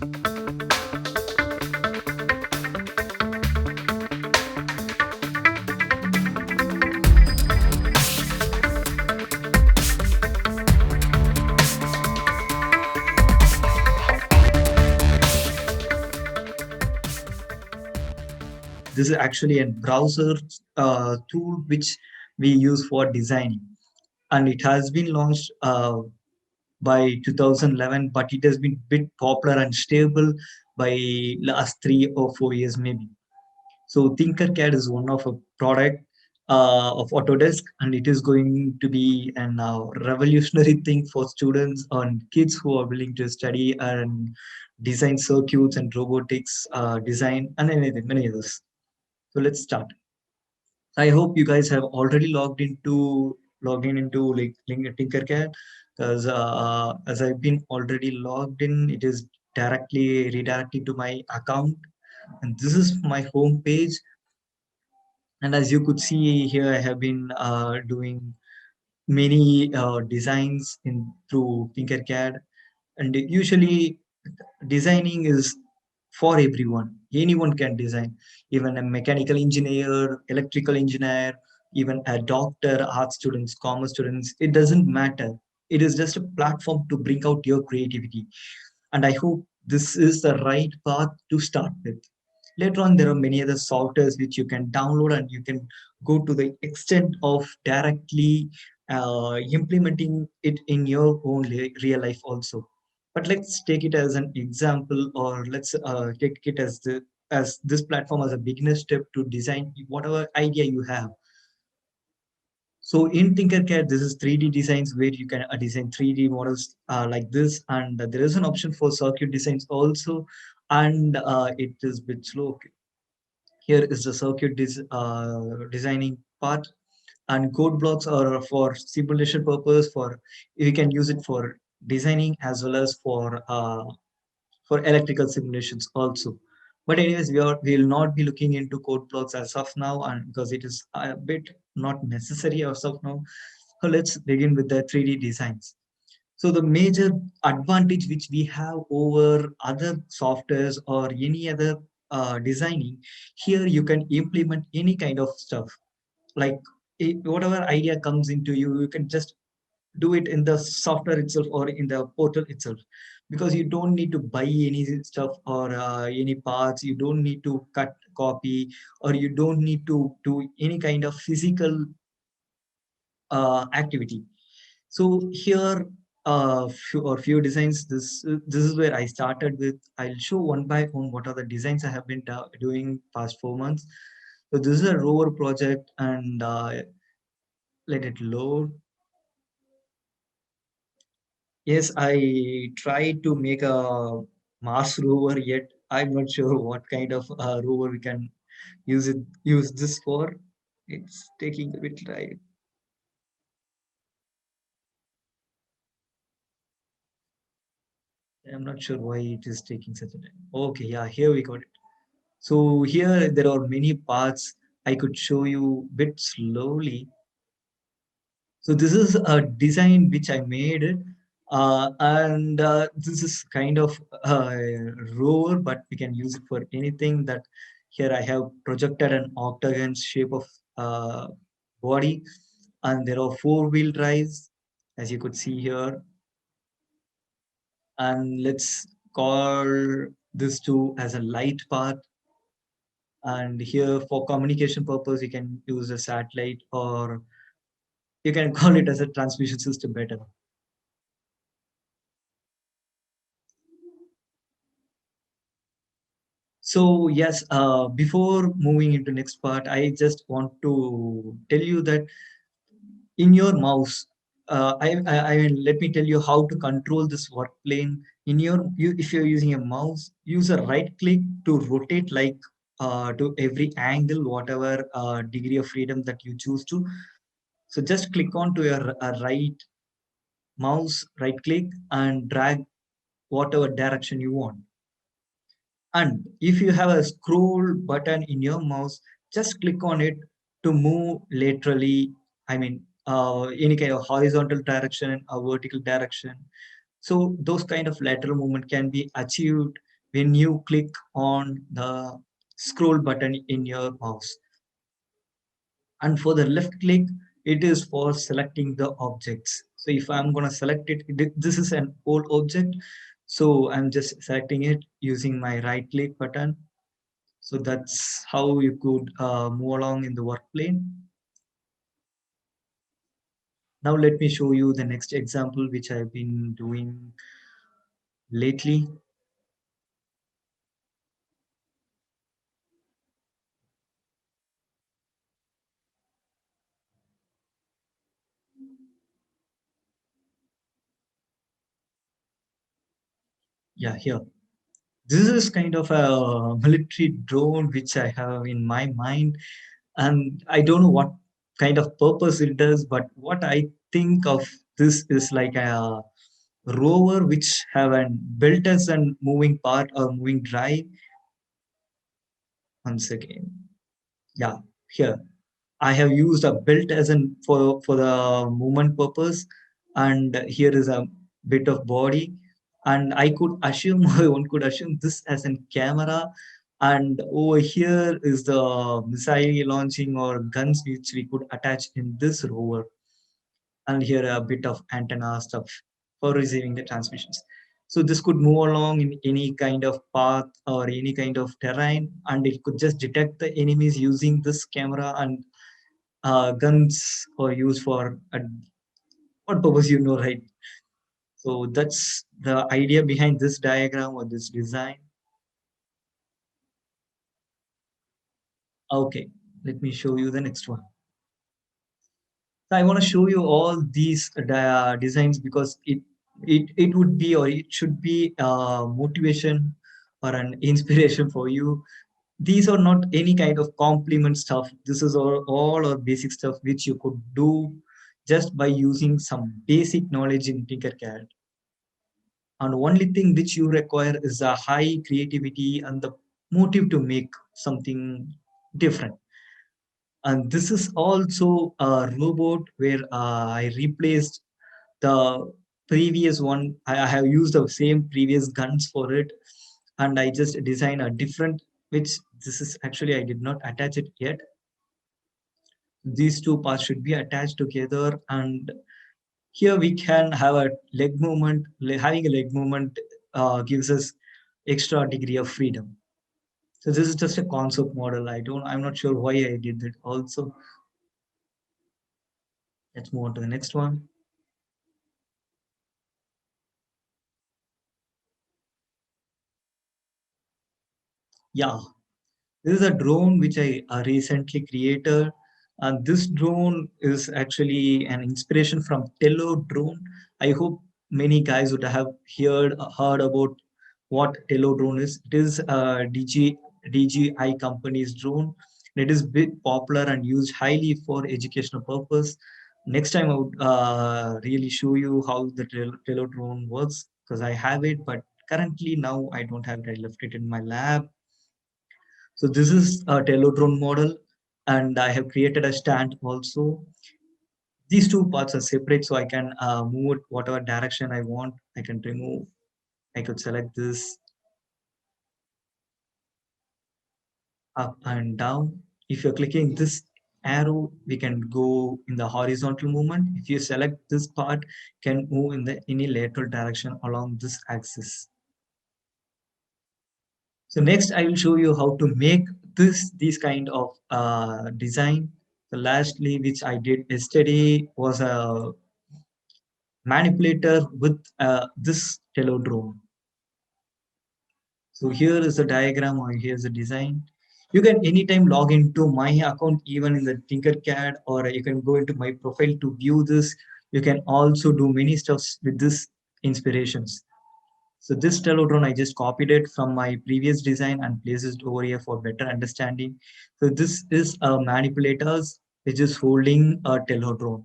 This is actually a browser tool which we use for designing, and it has been launched by 2011, but it has been bit popular and stable by last 3 or 4 years maybe. So Tinkercad is one of a product of Autodesk, and it is going to be an revolutionary thing for students and kids who are willing to study and design circuits and robotics design and anything, many others. So let's start. I hope you guys have already logged in into like Tinkercad, because as I've been already logged in, it is directly redirecting to my account, and this is my home page. And as you could see here, I have been doing many designs in through Tinkercad, and usually designing is for everyone. Anyone can design, even a mechanical engineer, electrical engineer, even a doctor, art students, commerce students. It doesn't matter. It is just a platform to bring out your creativity. And I hope this is the right path to start with. Later on, there are many other softwares which you can download, and you can go to the extent of directly implementing it in your own real life also. But let's take it as an example, or let's take it as the as this platform as a beginner step to design whatever idea you have. So in Tinkercad, this is 3D designs where you can design 3D models like this, and there is an option for circuit designs also, and it is bit slow. Here is the designing part, and code blocks are for simulation purpose. For you can use it for designing as well as for electrical simulations also. But anyways, we will not be looking into code blocks as of now, and because it is a bit not necessary as of now. So let's begin with the 3D designs. So the major advantage which we have over other softwares or any other designing, here you can implement any kind of stuff. Like whatever idea comes into you, you can just do it in the software itself or in the portal itself, because you don't need to buy any stuff or any parts. You don't need to cut copy, or you don't need to do any kind of physical activity. So here, few designs. This is where I started with. I'll show one by one what are the designs I have been doing past 4 months. So this is a rover project, and let it load. Yes, I tried to make a Mars rover, yet I'm not sure what kind of rover we can use this for. It's taking a bit time. I'm not sure why it is taking such a time. Okay, yeah, here we got it. So here there are many parts. I could show you bit slowly. So this is a design which I made it, and this is kind of rover, but we can use it for anything. That here I have projected an octagon shape of body, and there are four-wheel drives, as you could see here. And let's call this two as a light part. And here for communication purpose, you can use a satellite, or you can call it as a transmission system better. So yes, before moving into next part, I just want to tell you that in your mouse, I mean, let me tell you how to control this work plane. If you're using a mouse, use a right click to rotate like to every angle, whatever degree of freedom that you choose to. So just click on to your right mouse, right click, and drag whatever direction you want. And if you have a scroll button in your mouse, just click on it to move laterally. I mean, any kind of horizontal direction or vertical direction. So those kind of lateral movement can be achieved when you click on the scroll button in your mouse. And for the left click, it is for selecting the objects. So if I'm going to select it, this is an old object. So I'm just selecting it using my right click button. So that's how you could move along in the work plane. Now let me show you the next example, which I've been doing lately. Yeah, here. This is kind of a military drone which I have in my mind, and I don't know what kind of purpose it does, but what I think of this is like a rover which have an built as a moving part or moving drive. Once again, yeah, here I have used a belt as an for the movement purpose, and here is a bit of body, and I could assume one could assume this as a camera, and over here is the missile launching or guns which we could attach in this rover, and here a bit of antenna stuff for receiving the transmissions. So this could move along in any kind of path or any kind of terrain, and it could just detect the enemies using this camera, and guns are used for what purpose, right? So that's the idea behind this diagram or this design. Okay, let me show you the next one. So I want to show you all these designs because it would be or it should be motivation or an inspiration for you. These are not any kind of complement stuff. This is all or basic stuff which you could do just by using some basic knowledge in Tinkercad. And only thing which you require is a high creativity and the motive to make something different. And this is also a robot where I replaced the previous one. I have used the same previous guns for it, and I just designed a different, which this is actually I did not attach it yet. These two parts should be attached together, and here we can have a leg movement. Having a leg movement gives us extra degree of freedom. So this is just a concept model. I'm not sure why I did that also. Let's move on to the next one. Yeah, this is a drone which I recently created. And this drone is actually an inspiration from Tello drone. I hope many guys would have heard about what Tello drone is. It is a DJI company's drone. It is bit popular and used highly for educational purpose. Next time I would really show you how the Tello drone works because I have it, but currently now I don't have it. I left it in my lab. So this is a Telodrone model, and I have created a stand also. These two parts are separate, so I can move it whatever direction I want. I can remove. I could select this up and down. If you're clicking this arrow, we can go in the horizontal movement. If you select this part, can move in the any lateral direction along this axis. So next, I will show you how to make this kind of design. The lastly, which I did yesterday, was a manipulator with this telodrome. So here is the diagram, or here's the design. You can anytime log into my account, even in the Tinkercad, or you can go into my profile to view this. You can also do many stuffs with this inspirations. So this telodrone, I just copied it from my previous design and placed it over here for better understanding. So this is a manipulators which is holding a telodrone.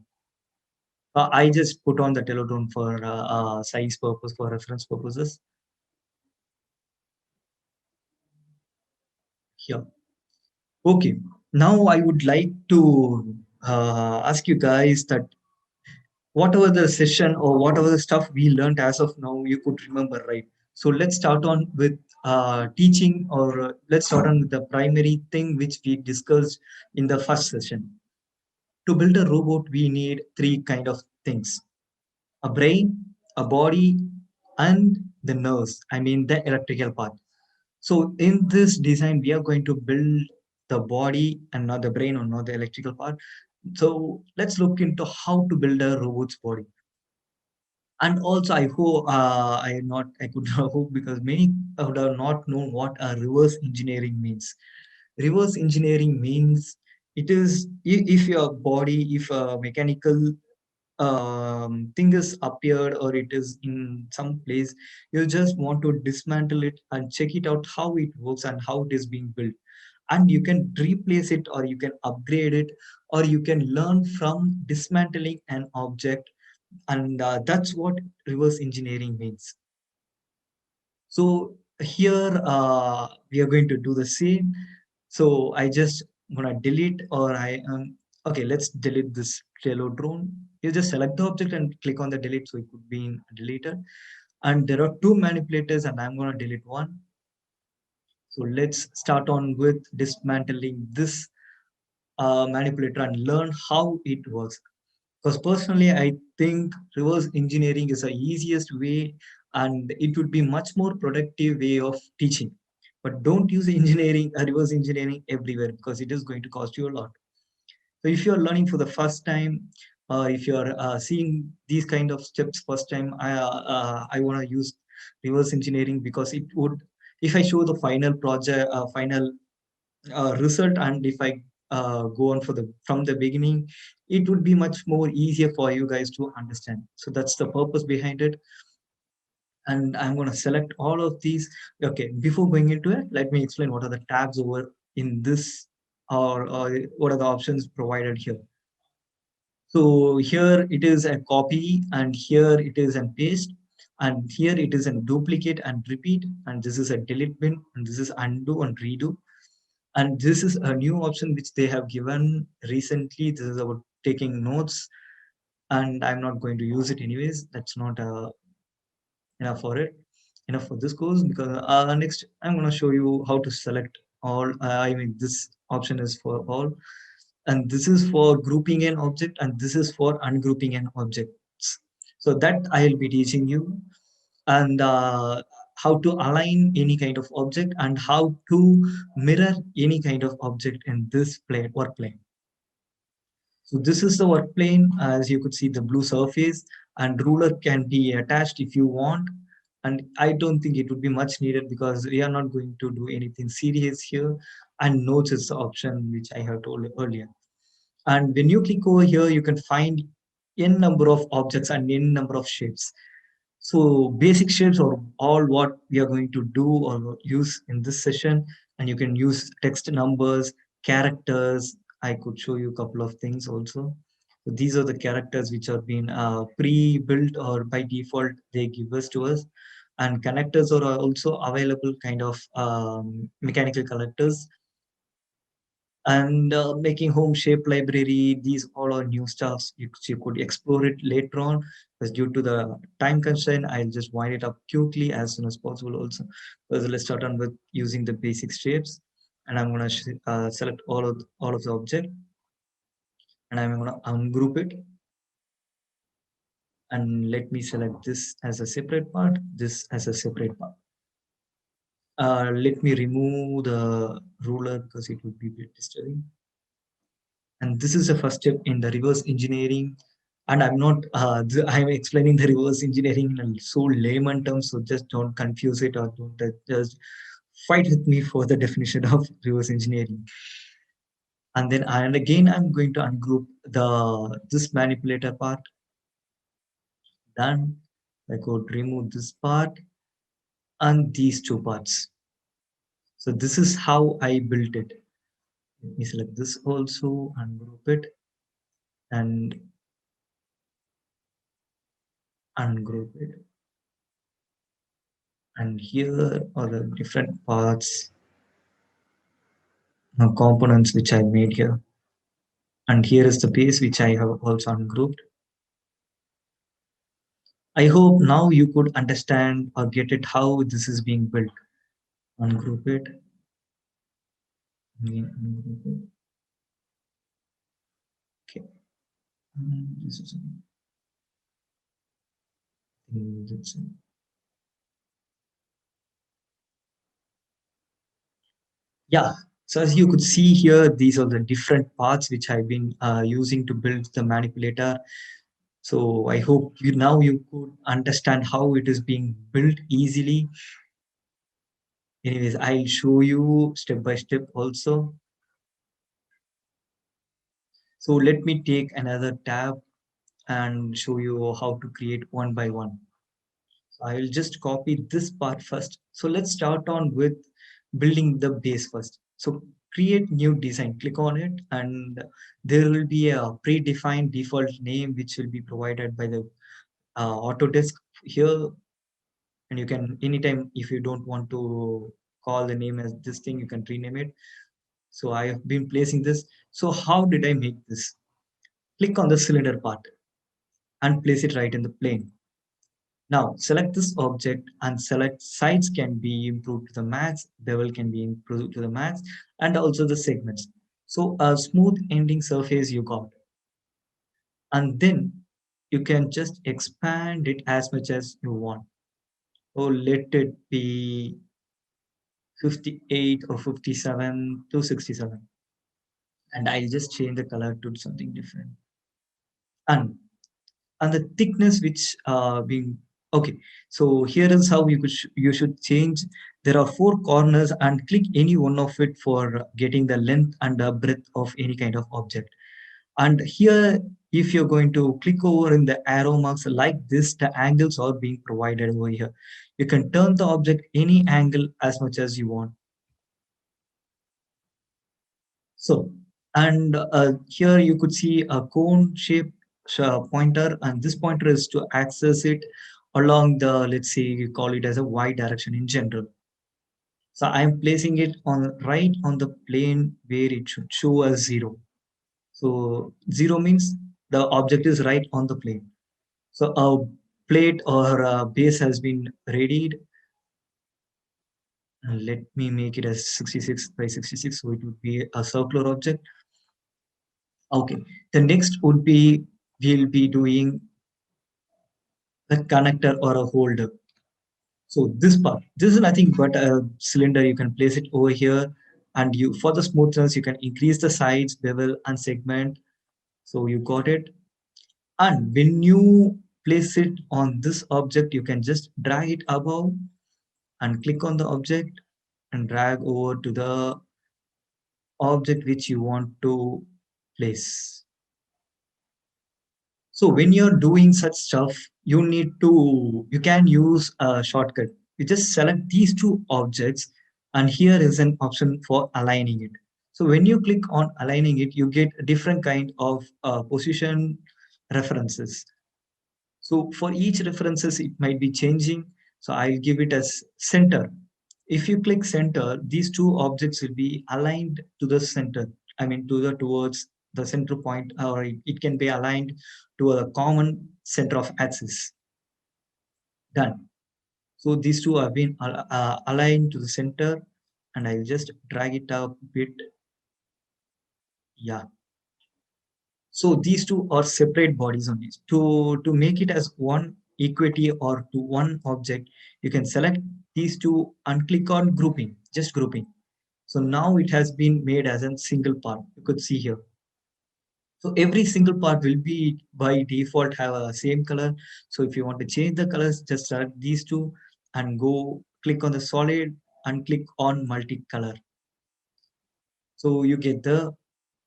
I just put on the telodrone for size purpose, for reference purposes here. Okay, now I would like to ask you guys that whatever the session or whatever the stuff we learned as of now, you could remember, right? So let's start on with teaching, or let's start on with the primary thing which we discussed in the first session. To build a robot, we need three kind of things: a brain, a body, and the nerves. I mean the electrical part. So in this design, we are going to build the body and not the brain or not the electrical part. So let's look into how to build a robot's body. And also, I hope I could not hope, because many would have not known what a reverse engineering means. Reverse engineering means it is if your body, if a mechanical thing is appeared or it is in some place, you just want to dismantle it and check it out how it works and how it is being built, and you can replace it or you can upgrade it, or you can learn from dismantling an object. And that's what reverse engineering means. So here we are going to do the same. So I just gonna delete, or I okay, let's delete this Trello drone. You just select the object and click on the delete, so it could be in deleted. And there are two manipulators, and I'm gonna delete one. So let's start on with dismantling this manipulator and learn how it works. Because personally, I think reverse engineering is the easiest way, and it would be much more productive way of teaching. But don't use engineering, reverse engineering everywhere, because it is going to cost you a lot. So if you're learning for the first time, if you're seeing these kind of steps first time, I want to use reverse engineering, because it would, if I show the final project, final result, and if I go on for the from the beginning, it would be much more easier for you guys to understand. So that's the purpose behind it. And I'm going to select all of these. Okay, before going into it, let me explain what are the tabs over in this, or what are the options provided here. So here it is a copy, and here it is a paste, and here it is a duplicate and repeat, and this is a delete bin, and this is undo and redo. And this is a new option which they have given recently. This is about taking notes, and I'm not going to use it anyways. That's not enough for it, enough for this course, because next I'm going to show you how to select all. I mean, this option is for all, and this is for grouping an object, and this is for ungrouping an objects. So that I'll be teaching you, and how to align any kind of object, and how to mirror any kind of object in this plane, work plane. So this is the work plane. As you could see, the blue surface, and ruler can be attached if you want. And I don't think it would be much needed, because we are not going to do anything serious here. And notes is the option which I have told earlier. And when you click over here, you can find n number of objects and n number of shapes. So basic shapes are all what we are going to do or use in this session. And you can use text, numbers, characters. I could show you a couple of things also. So these are the characters which are being pre-built, or by default they give us to us. And connectors are also available, kind of mechanical connectors. And making home shape library, these all are new stuffs. You could explore it later on, because due to the time constraint, I'll just wind it up quickly as soon as possible also. So let's start on with using the basic shapes, and I'm going to select all of the object, and I'm going to ungroup it. And let me select this as a separate part, this as a separate part. Let me remove the ruler, because it would be a bit disturbing. And this is the first step in the reverse engineering. And I'm not I'm explaining the reverse engineering in a so layman terms, so just don't confuse it, or don't just fight with me for the definition of reverse engineering. And again, I'm going to ungroup the this manipulator part. Done. I could remove this part and these two parts. So this is how I built it. Let me select this also, ungroup it, and ungroup it. And here are the different parts, components which I made here. And here is the base which I have also ungrouped. I hope now you could understand or get it how this is being built. ungroup it, again ungroup it. Okay. This is that's it. Yeah. So as you could see here, these are the different parts which I've been using to build the manipulator. So I hope you could understand how it is being built easily. Anyways, I'll show you step by step also. So let me take another tab and show you how to create one by one. So I will just copy this part first. So let's start on with building the base first. So create new design, click on it, and there will be a predefined default name which will be provided by the Autodesk here. And you can anytime, if you don't want to call the name as this thing, you can rename it. So I have been placing this. So how did I make this? Click on the cylinder part and place it right in the plane. Now select this object and select sides can be improved to the max, bevel can be improved to the max, and also the segments. So a smooth ending surface you got. And then you can just expand it as much as you want. Or let it be 58 or 57 to 67. And I'll just change the color to something different. And the thickness which being okay. So here is how you should change. There are four corners and click any one of it for getting the length and the breadth of any kind of object. And here, if you're going to click over in the arrow marks like this, the angles are being provided over here. You can turn the object any angle as much as you want. So, and here you could see a cone shape pointer, and this pointer is to access it along the, let's say, you call it as a Y direction in general. So I'm placing it on right on the plane where it should show as 0. So 0 means the object is right on the plane. So a plate or a base has been readied. Let me make it as 66 by 66, so it would be a circular object. Okay, the next would be we'll be doing a connector or a holder. So this part, this is nothing but a cylinder. You can place it over here, and you for the smoothness you can increase the size, bevel, and segment. So you got it. And when you place it on this object, you can just drag it above and click on the object and drag over to the object which you want to place. So when you're doing such stuff, you can use a shortcut. You just select these two objects, and here is an option for aligning it. So when you click on aligning it, you get a different kind of position references. So for each references, it might be changing. So I'll give it as center. If you click center, these two objects will be aligned to the center. I mean, towards the center point, or it can be aligned to a common center of axis. Done. So these two have been aligned to the center, and I'll just drag it up a bit. Yeah. So these two are separate bodies only. To make it as one equity or to one object, you can select these two and click on grouping, just grouping. So now it has been made as a single part. You could see here. So every single part will be by default have a same color. So if you want to change the colors, just select these two and go click on the solid and click on multicolor. So you get the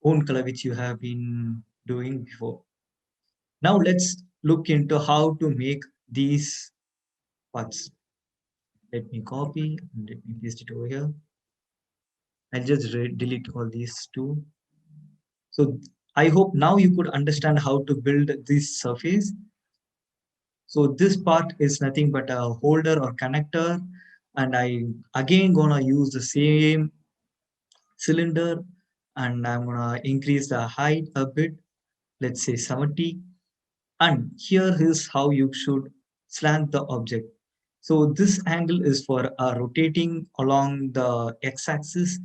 own color which you have been doing before. Now let's look into how to make these parts. Let me copy and let me paste it over here. I'll just delete all these two. So I hope now you could understand how to build this surface. So this part is nothing but a holder or connector. And I again gonna use the same cylinder and I'm gonna increase the height a bit, let's say 70. And here is how you should slant the object. So this angle is for rotating along the x-axis,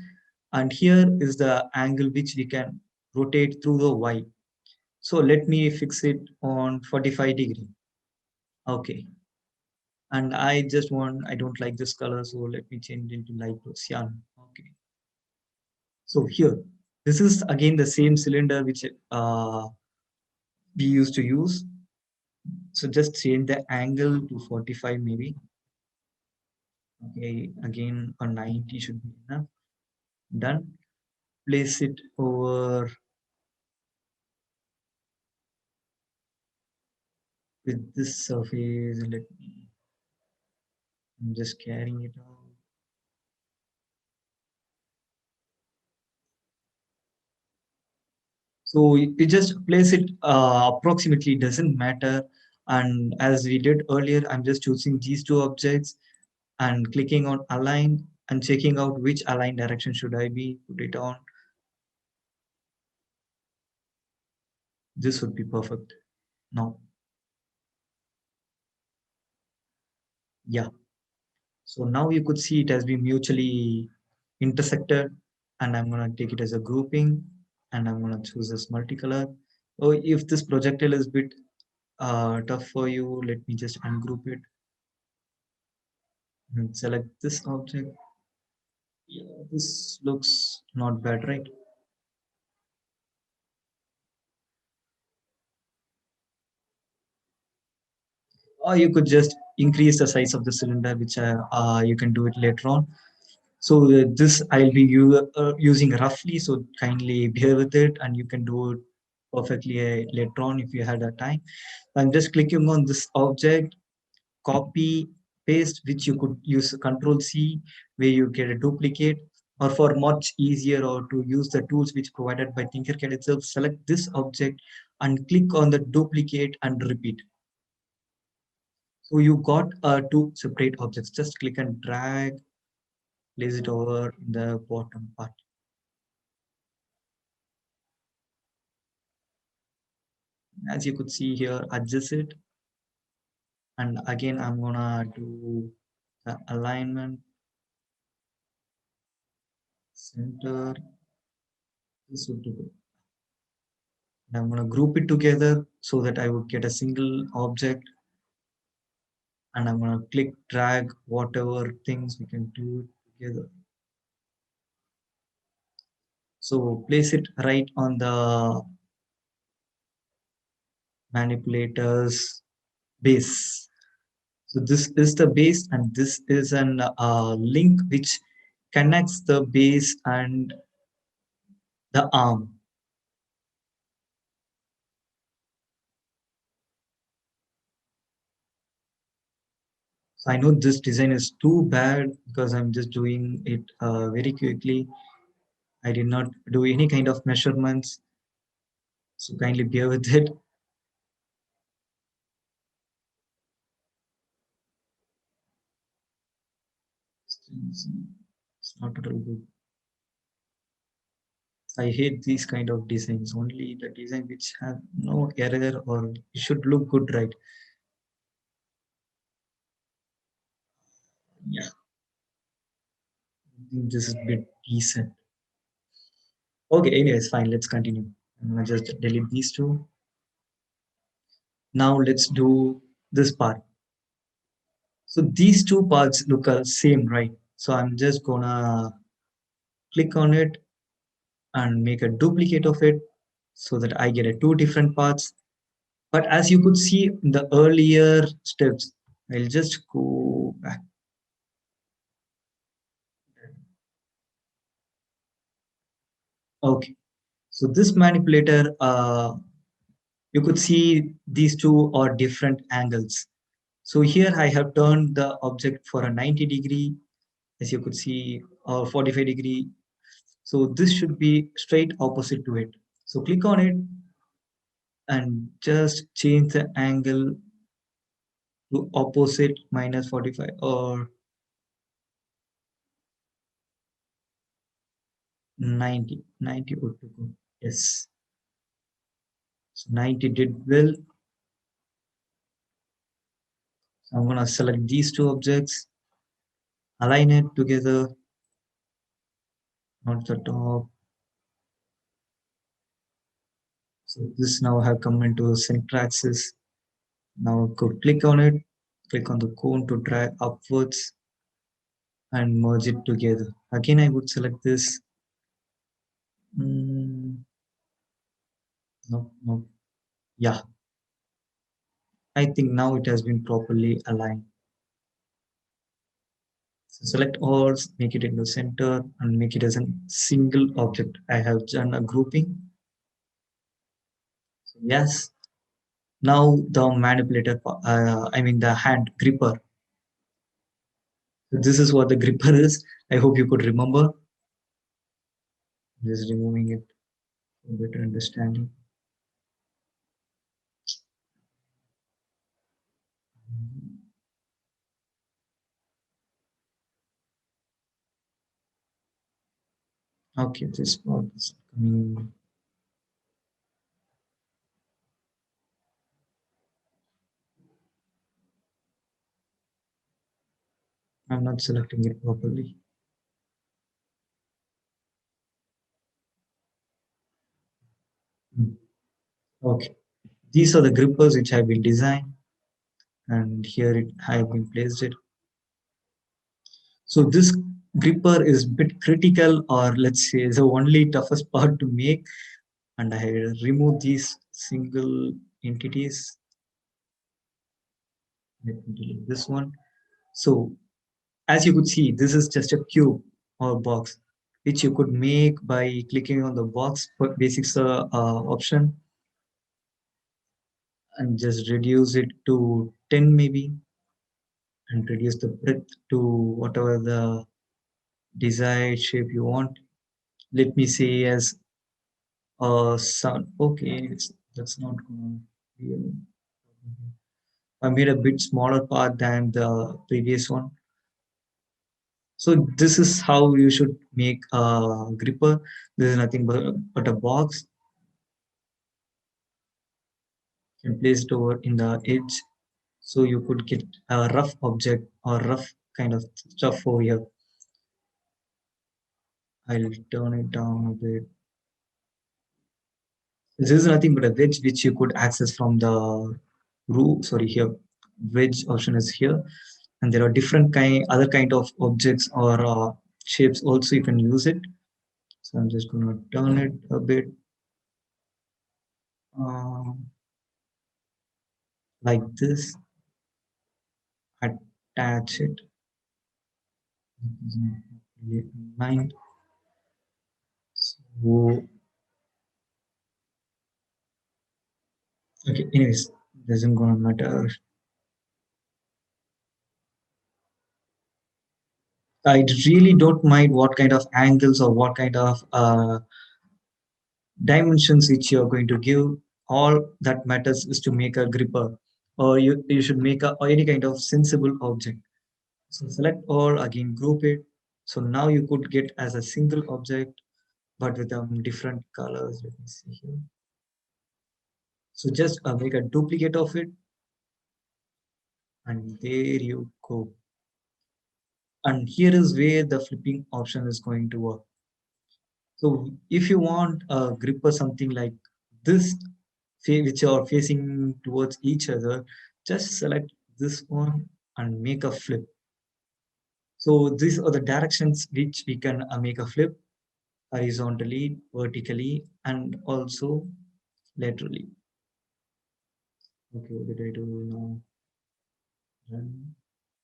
and here is the angle which we can rotate through the y. So let me fix it on 45 degree. Okay. And I don't like this color, so let me change it into light blue cyan. Okay. So here, this is again the same cylinder which we used to use. So just change the angle to 45 maybe. Okay, again a 90 should be enough. Done. Place it over with this surface. I'm just carrying it out. So you just place it approximately, doesn't matter. And as we did earlier, I'm just choosing these two objects and clicking on align and checking out which align direction should I be, put it on. This would be perfect. Now, yeah. So now you could see it has been mutually intersected, and I'm gonna take it as a grouping, and I'm gonna choose this multicolor. Oh, if this projectile is a bit tough for you, let me just ungroup it and select this object. Yeah, this looks not bad, right? Or you could just increase the size of the cylinder, which you can do it later on. So this I'll be using roughly, so kindly bear with it, and you can do it perfectly later on if you had a time. I'm just clicking on this object, copy, paste, which you could use Control C, where you get a duplicate, or for much easier, or to use the tools which provided by Tinkercad itself, select this object and click on the duplicate and repeat. So you got two separate objects. Just click and drag, place it over in the bottom part. As you could see here, adjust it. And again, I'm gonna do the alignment, center. This would do it. And I'm gonna group it together so that I would get a single object. And I'm gonna click, drag, whatever things we can do it together. So place it right on the manipulator's base. So this is the base, and this is an link which connects the base and the arm. So I know this design is too bad because I'm just doing it very quickly. I did not do any kind of measurements, so kindly bear with it. It's not at all good. I hate these kind of designs. Only the design which have no error or it should look good, right? Yeah, I think this is a bit decent. Okay, anyways, fine. Let's continue. I'm gonna just delete these two. Now let's do this part. So these two parts look same, right? So I'm just gonna click on it and make a duplicate of it so that I get a two different parts. But as you could see in the earlier steps, I'll just go back. Okay, so this manipulator, you could see these two are different angles. So here I have turned the object for a 90 degree, as you could see, or 45 degree. So this should be straight opposite to it. So click on it and just change the angle to opposite minus 45 or 90 would be good. Yes. So 90 did well. So I'm gonna select these two objects, align it together, not the top. So this now have come into center axis. Now go click on it, click on the cone to drag upwards and merge it together. Again, I would select this. Mm, no, no. Yeah, I think now it has been properly aligned. So select all, make it into center and make it as a single object. I have done a grouping. So yes, now the manipulator, I mean the hand gripper. So this is what the gripper is. I hope you could remember. Just removing it for better understanding. Okay, this part is coming. I'm not selecting it properly. Hmm. Okay, these are the grippers which have been designed, and here it I have been placed it. So this gripper is bit critical, or let's say the only toughest part to make. And I remove these single entities. Let me delete this one. So as you could see, this is just a cube or box, which you could make by clicking on the box basics option and just reduce it to 10 maybe, and reduce the breadth to whatever the desired shape you want. Let me say as a sound. Okay, that's not gonna be. I made a bit smaller part than the previous one. So this is how you should make a gripper. This is nothing but a box. You can place it over in the edge, so you could get a rough object or rough kind of stuff over here. I'll turn it down a bit. This is nothing but a wedge which you could access from the roof. Sorry, here wedge option is here, and there are different other kind of objects or shapes also you can use it. So I'm just going to turn it a bit um, like this, attach it. Mind. So okay, anyways, doesn't gonna matter. I really don't mind what kind of angles or what kind of dimensions which you're going to give. All that matters is to make a gripper, or you should make or any kind of sensible object. So select all, again group it. So now you could get as a single object, but with different colors. Let me see here. So just make a duplicate of it, and there you go. And here is where the flipping option is going to work. So if you want a grip or something like this, which are facing towards each other, just select this one and make a flip. So these are the directions which we can make a flip: horizontally, vertically, and also laterally. Okay, what did I do now? Run,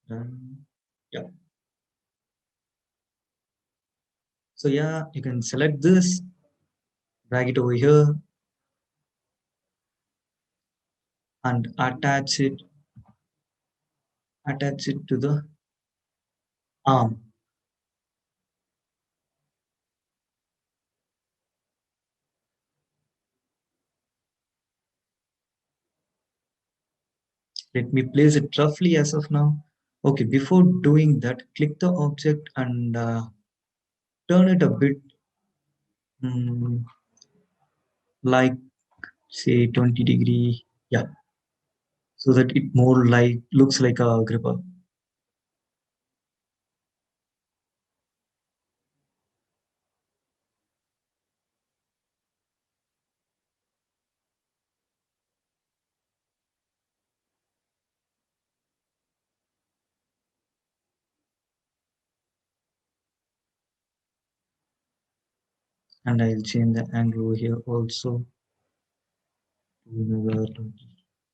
run. Yeah. So yeah, you can select this, drag it over here, and attach it to the arm. Let me place it roughly as of now. Okay, before doing that, click the object and turn it a bit, mm, like say 20 degree. Yeah. so that it more like looks like a gripper. And I'll change the angle here also to another.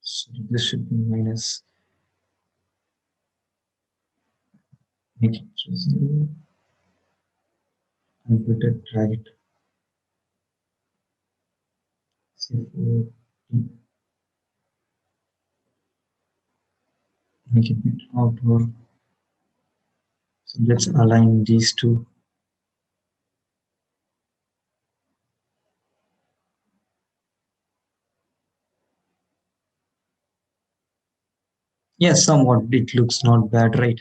So this should be minus. Make it to 0 and put it right. C4, make it bit outward. So let's align these two. Yes, somewhat it looks not bad, right?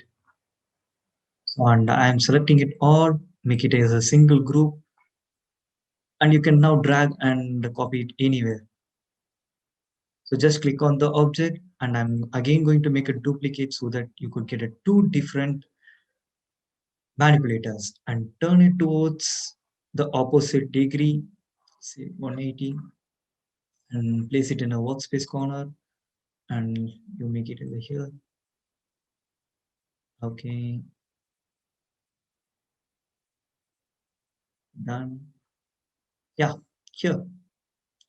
So, and I'm selecting it all, make it as a single group, and you can now drag and copy it anywhere. So just click on the object, and I'm again going to make a duplicate so that you could get a two different manipulators and turn it towards the opposite degree, say 180, and place it in a workspace corner, and you make it over here. Okay, done. Yeah, here.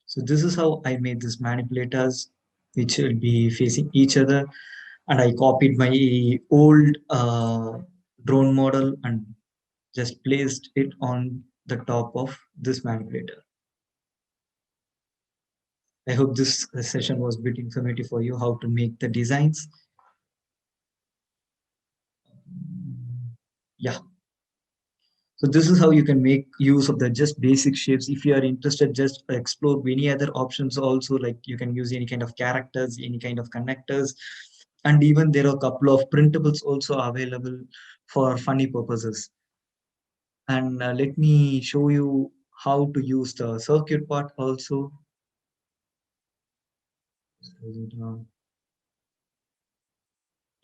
So this is how I made these manipulators, which will be facing each other. And I copied my old drone model and just placed it on the top of this manipulator. I hope this session was a bit informative for you how to make the designs. Yeah. So this is how you can make use of the just basic shapes. If you are interested, just explore many other options also, like you can use any kind of characters, any kind of connectors, and even there are a couple of printables also available for funny purposes. And let me show you how to use the circuit part also.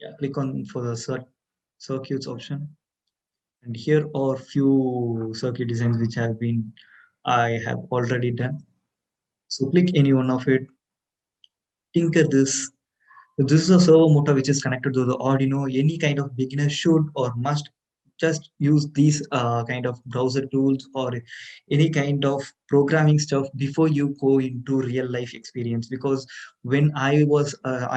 Yeah, click on for the circuits option. And here are few circuit designs which I have already done. So click any one of it, tinker this. So this is a servo motor which is connected to the Arduino. Any kind of beginner should or must just use these kind of browser tools or any kind of programming stuff before you go into real life experience. Because when I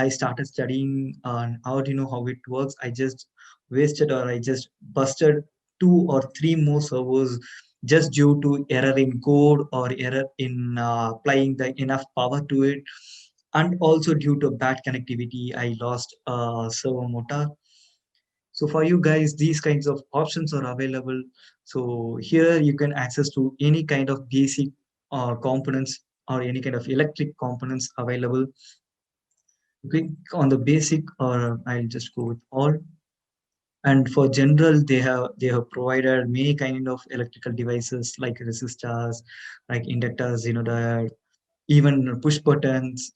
started studying on Arduino how it works, I just wasted or I just busted two or three more servers just due to error in code or error in applying the enough power to it, and also due to bad connectivity I lost servo motor. So for you guys these kinds of options are available. So here you can access to any kind of basic components or any kind of electric components available. Click on the basic, or I'll just go with all. And for general they have provided many kind of electrical devices like resistors, like inductors, diode, even push buttons,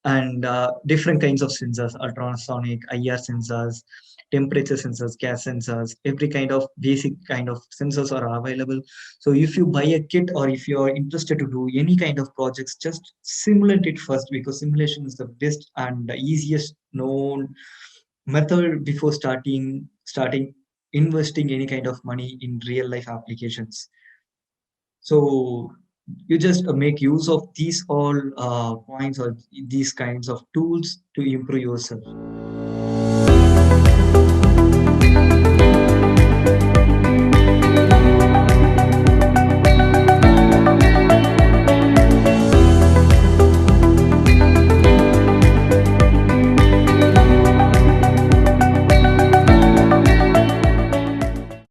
and different kinds of sensors, ultrasonic, IR sensors, temperature sensors, gas sensors, every kind of basic kind of sensors are available. So if you buy a kit or if you are interested to do any kind of projects, just simulate it first, because simulation is the best and the easiest known method before starting investing any kind of money in real life applications. So you just make use of these all points or these kinds of tools to improve yourself.